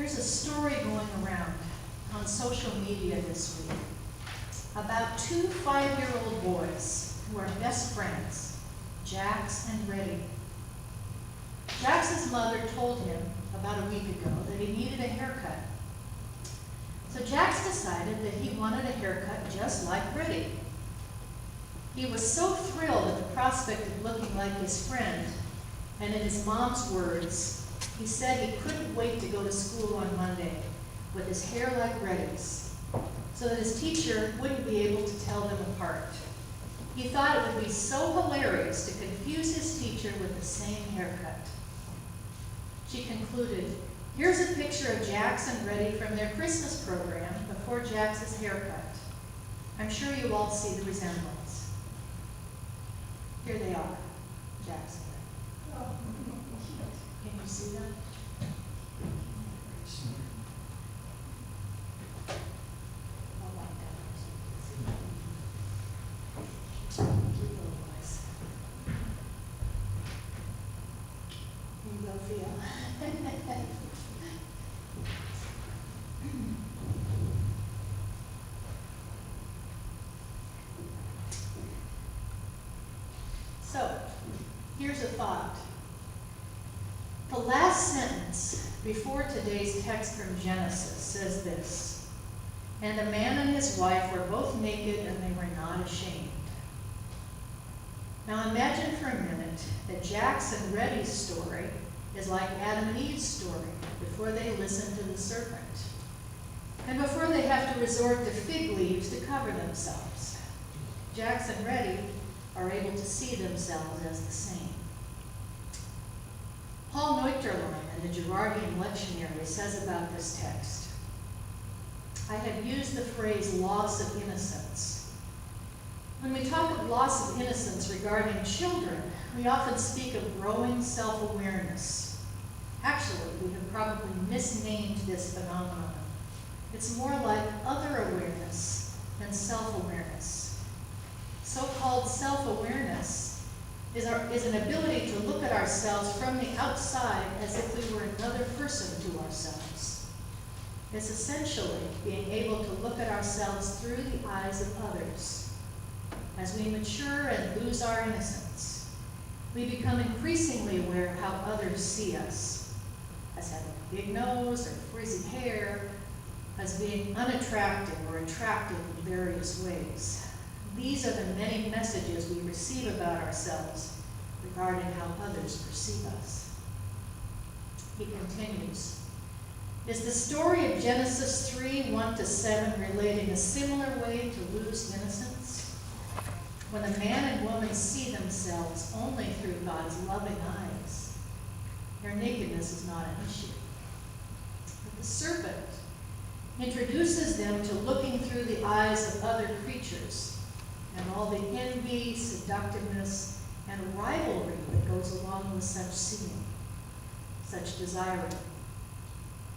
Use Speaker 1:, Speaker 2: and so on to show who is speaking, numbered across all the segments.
Speaker 1: There's a story going around on social media this week about two 5-year-old boys who are best friends, Jax and Reddy. Jax's mother told him about a week ago that he needed a haircut. So Jax decided that he wanted a haircut just like Reddy. He was so thrilled at the prospect of looking like his friend, and in his mom's words, he said he couldn't wait to go to school on Monday with his hair like Reddy's, so that his teacher wouldn't be able to tell them apart. He thought it would be so hilarious to confuse his teacher with the same haircut. She concluded, "Here's a picture of Jax and Reddy from their Christmas program before Jax's haircut. I'm sure you all see the resemblance." Here they are, Jax and Reddy. Can you see them? I'll like that. Cute little boys. Here you go, Theo. So, here's a thought. The last sentence before today's text from Genesis says this: "And a man and his wife were both naked, and they were not ashamed." Now imagine for a minute that Jax and Reddy's story is like Adam and Eve's story before they listen to the serpent, and before they have to resort to fig leaves to cover themselves. Jax and Reddy are able to see themselves as the same. Paul Neuterlein in the Gerardian Lectionary says about this text, "I have used the phrase loss of innocence. When we talk of loss of innocence regarding children, we often speak of growing self-awareness. Actually, we have probably misnamed this phenomenon. It's more like other awareness than self-awareness. So-called self-awareness is an ability to look at ourselves from the outside as if we were another person to ourselves. It's essentially being able to look at ourselves through the eyes of others. As we mature and lose our innocence, we become increasingly aware of how others see us, as having a big nose or frizzy hair, as being unattractive or attractive in various ways. These are the many messages we receive about ourselves regarding how others perceive us." He continues, "Is the story of Genesis 3:1-7 relating a similar way to lose innocence? When a man and woman see themselves only through God's loving eyes, their nakedness is not an issue. But the serpent introduces them to looking through the eyes of other creatures, and all the envy, seductiveness, and rivalry that goes along with such seeing, such desiring.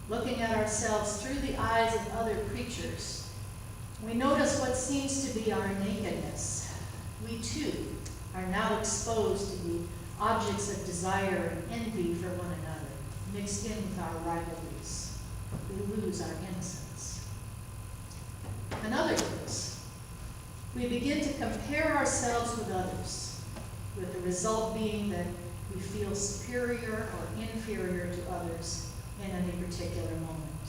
Speaker 1: Looking at ourselves through the eyes of other creatures, we notice what seems to be our nakedness. We too are now exposed to be objects of desire and envy for one another, mixed in with our rivalries. We lose our innocence. In other words, we begin to compare ourselves with others, with the result being that we feel superior or inferior to others in any particular moment.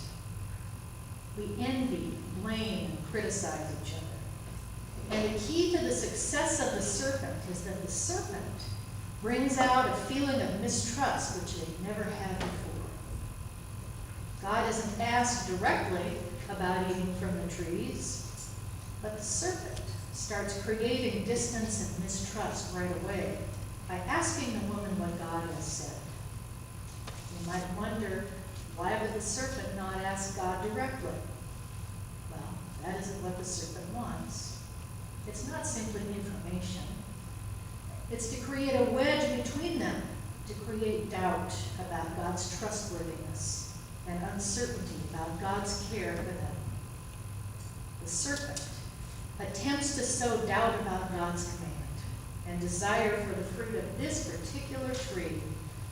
Speaker 1: We envy, blame, and criticize each other. And the key to the success of the serpent is that the serpent brings out a feeling of mistrust which they've never had before. God isn't asked directly about eating from the trees, but the serpent starts creating distance and mistrust right away by asking the woman what God has said. You might wonder, why would the serpent not ask God directly? Well, that isn't what the serpent wants. It's not simply information. It's to create a wedge between them, to create doubt about God's trustworthiness and uncertainty about God's care for them. The serpent attempts to sow doubt about God's command and desire for the fruit of this particular tree,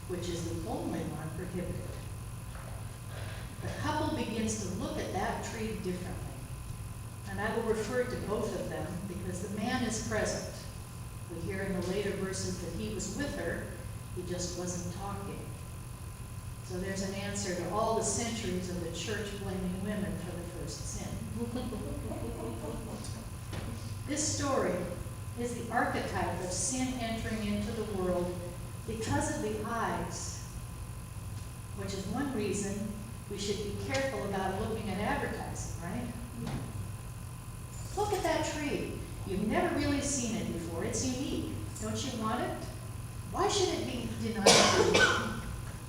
Speaker 1: which is the only one prohibited. the couple begins to look at that tree differently. And I will refer to both of them because the man is present. We hear in the later verses that he was with her, he just wasn't talking. So there's an answer to all the centuries of the church blaming women for the first sin. This story is the archetype of sin entering into the world because of the eyes, which is one reason we should be careful about looking at advertising, right? Look at that tree. You've never really seen it before. It's unique. Don't you want it? Why should it be denied you?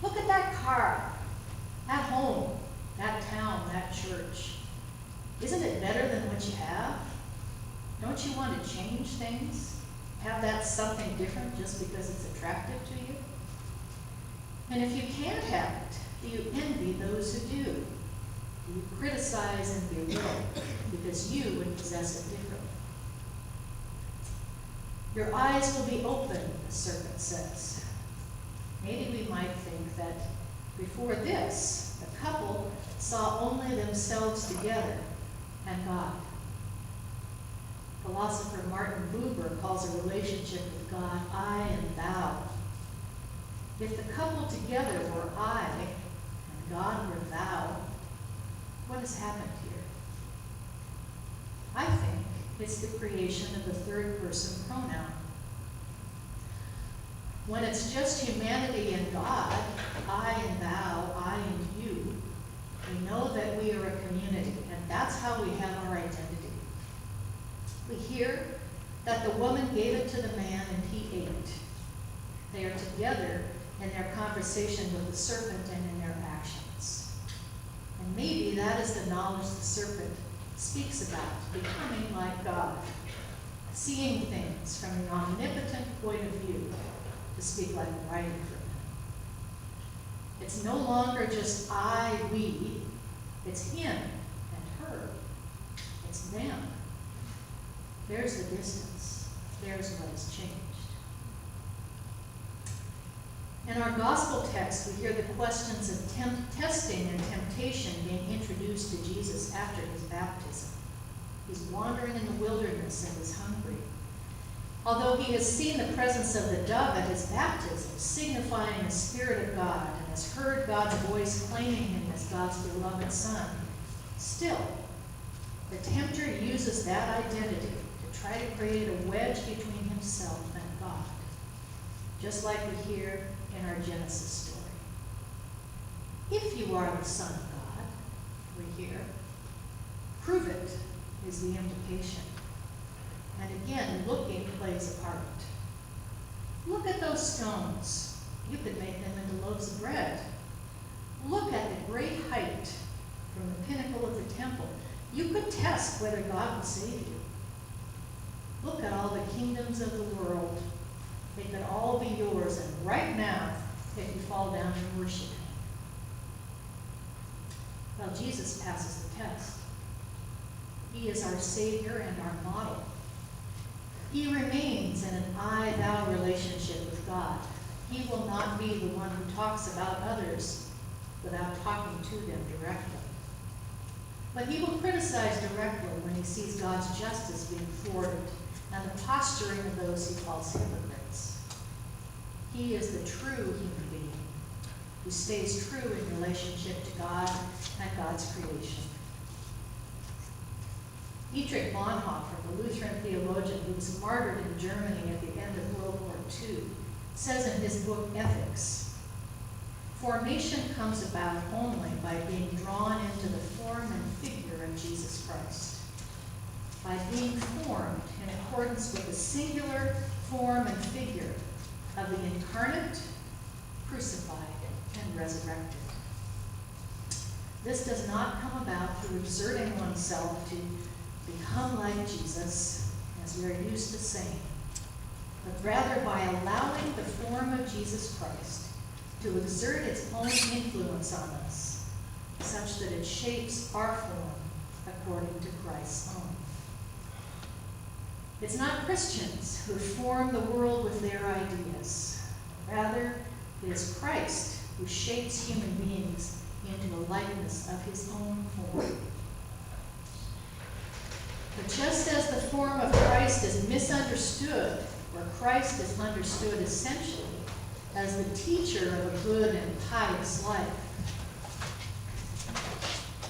Speaker 1: Look at that car, that home, that town, that church. Isn't it better than what you have? Don't you want to change things? Have that something different just because it's attractive to you? And if you can't have it, do you envy those who do? Do you criticize and belittle because you would possess it differently? Your eyes will be open, the serpent says. Maybe we might think that before this, the couple saw only themselves together and God. Philosopher Martin Buber calls a relationship with God I and thou. If the couple together were I and God were thou, what has happened here? I think it's the creation of the third person pronoun. When it's just humanity and God, I and thou, I and you, we know that we are a community, and that's how we have our identity. We hear that the woman gave it to the man and he ate. They are together in their conversation with the serpent and in their actions. And maybe that is the knowledge the serpent speaks about, becoming like God, seeing things from the omnipotent point of view, to speak like writing for him. It's no longer just I, we, it's him and her. It's them. There's the distance. There's what has changed. In our gospel text, we hear the questions of testing and temptation being introduced to Jesus after his baptism. He's wandering in the wilderness and is hungry. Although he has seen the presence of the dove at his baptism, signifying the Spirit of God, and has heard God's voice claiming him as God's beloved Son, still, the tempter uses that identity to try to create a wedge between himself and God, just like we hear in our Genesis story. If you are the Son of God, we hear, prove it, is the implication. And again, looking plays a part. Look at those stones. You could make them into loaves of bread. Look at the great height from the pinnacle of the temple. You could test whether God will save you. Look at all the kingdoms of the world. They could all be yours, and right now, if you fall down and worship him. Well, Jesus passes the test. He is our Savior and our model. He remains in an I-thou relationship with God. He will not be the one who talks about others without talking to them directly. But he will criticize directly when he sees God's justice being thwarted and the posturing of those he calls hypocrites. He is the true human being who stays true in relationship to God and God's creation. Dietrich Bonhoeffer, the Lutheran theologian who was martyred in Germany at the end of World War II, says in his book Ethics, formation comes about only by being drawn into the form and figure of Jesus Christ, by being formed in accordance with the singular form and figure of the incarnate, crucified, and resurrected. This does not come about through exerting oneself to become like Jesus, as we are used to saying, but rather by allowing the form of Jesus Christ to exert its own influence on us, such that it shapes our form according to Christ's own. It's not Christians who form the world with their ideas. Rather, it is Christ who shapes human beings into a likeness of his own form. But just as the form of Christ is misunderstood, or Christ is understood essentially as the teacher of a good and pious life,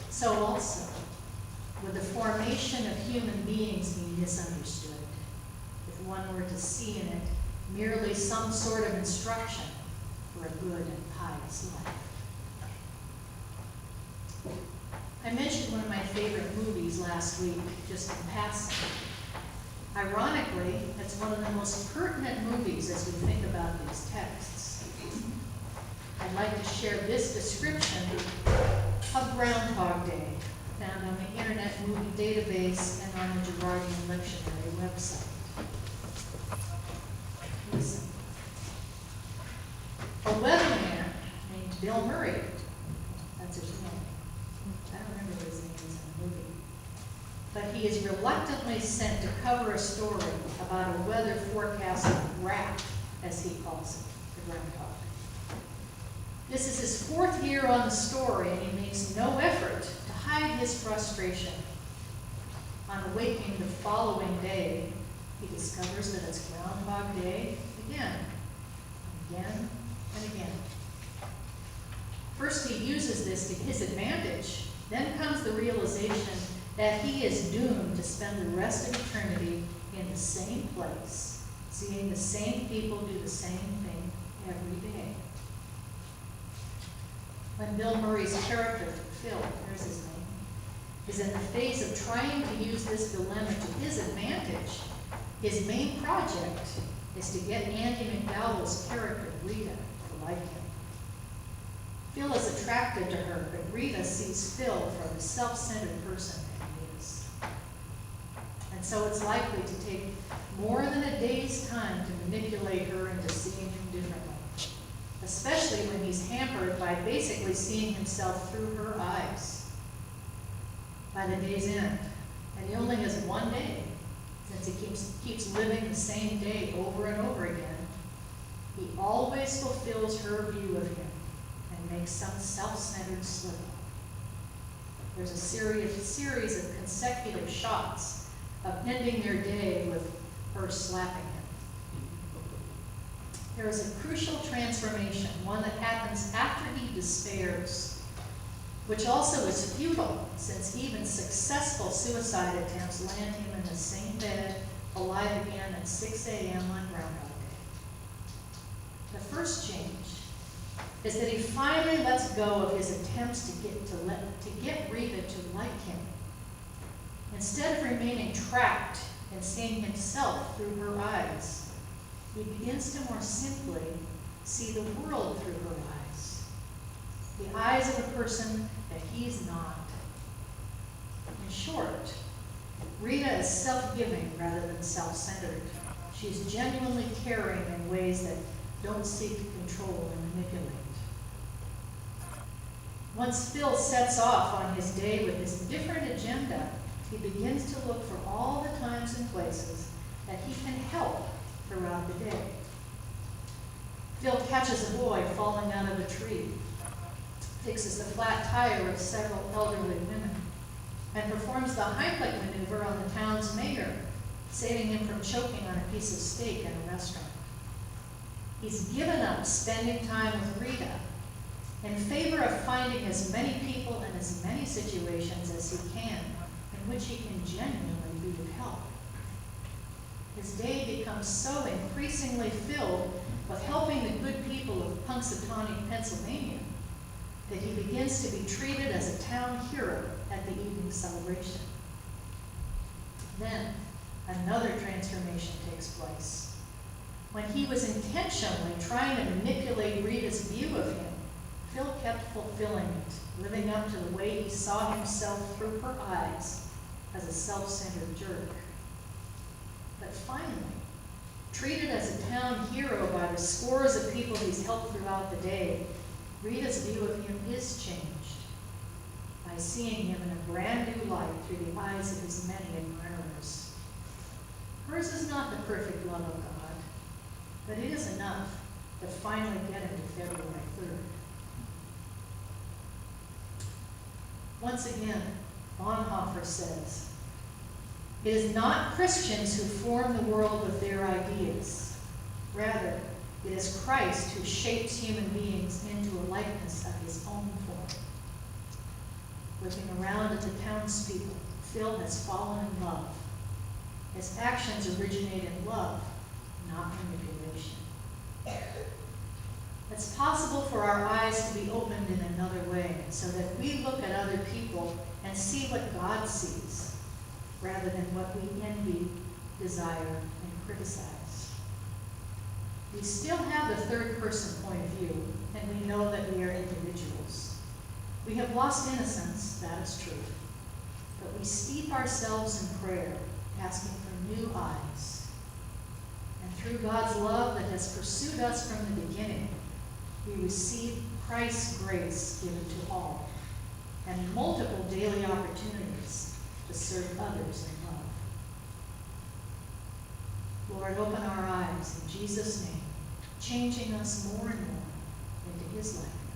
Speaker 1: so also would the formation of human beings be misunderstood if one were to see in it merely some sort of instruction for a good and pious life. I mentioned one of my favorite movies last week, just in passing. Ironically, it's one of the most pertinent movies as we think about these texts. I'd like to share this description of Groundhog Day, found on the Internet Movie Database and on the Girardian Lectionary website. Listen. A weatherman named Bill Murray, that's his name. I don't remember his names in the movie. But he is reluctantly sent to cover a story about a weather forecasting rat, as he calls it, the groundhog. This is his 4th year on the story, and he makes no effort to hide his frustration. On awakening the following day, he discovers that it's Groundhog Day again, and again, and again. First, he uses this to his advantage. Then comes the realization that he is doomed to spend the rest of eternity in the same place, seeing the same people do the same thing every day. When Bill Murray's character, Phil, there's his name, is in the phase of trying to use this dilemma to his advantage, his main project is to get Andy McDowell's character, Rita, to like him. Phil is attracted to her, but Rita sees Phil for the self-centered person that he is. And so it's likely to take more than a day's time to manipulate her into seeing him differently, especially when he's hampered by basically seeing himself through her eyes. By the day's end, and he only has one day, since he keeps living the same day over and over again, he always fulfills her view of him and makes some self-centered slip. There's a series of consecutive shots of ending their day with her slapping him. There is a crucial transformation, one that happens after he despairs, which also is futile, since even successful suicide attempts land him in the same bed, alive again at 6 a.m. on Groundhog Day. The first change is that he finally lets go of his attempts to get Rita to like him. Instead of remaining trapped and seeing himself through her eyes, he begins to more simply see the world through her eyes. The eyes of a person that he's not. In short, Rita is self-giving rather than self-centered. She's genuinely caring in ways that don't seek to control and manipulate. Once Phil sets off on his day with this different agenda, he begins to look for all the times and places that he can help throughout the day. Phil catches a boy falling out of a tree, fixes the flat tire of several elderly women, and performs the Heimlich maneuver on the town's mayor, saving him from choking on a piece of steak in a restaurant. He's given up spending time with Rita in favor of finding as many people and as many situations as he can in which he can genuinely be of help. His day becomes so increasingly filled with helping the good people of Punxsutawney, Pennsylvania, that he begins to be treated as a town hero at the evening celebration. Then, another transformation takes place. When he was intentionally trying to manipulate Rita's view of him, Phil kept fulfilling it, living up to the way he saw himself through her eyes as a self-centered jerk. But finally, treated as a town hero by the scores of people he's helped throughout the day, Rita's view of him is changed by seeing him in a brand new light through the eyes of his many admirers. Hers is not the perfect love of God, but it is enough to finally get him to February 3rd. Once again, Bonhoeffer says, "It is not Christians who form the world with their ideas. Rather, it is Christ who shapes human beings into a likeness of his own form." Looking around at the townspeople, Phil has fallen in love. His actions originate in love, not manipulation. It's possible for our eyes to be opened in another way, so that we look at other people and see what God sees, rather than what we envy, desire, and criticize. We still have the third person point of view, and we know that we are individuals. We have lost innocence, that is true, but we steep ourselves in prayer, asking for new eyes. And through God's love that has pursued us from the beginning, we receive Christ's grace given to all, and multiple daily opportunities to serve others in love. Lord, open our eyes in Jesus' name, changing us more and more into his likeness.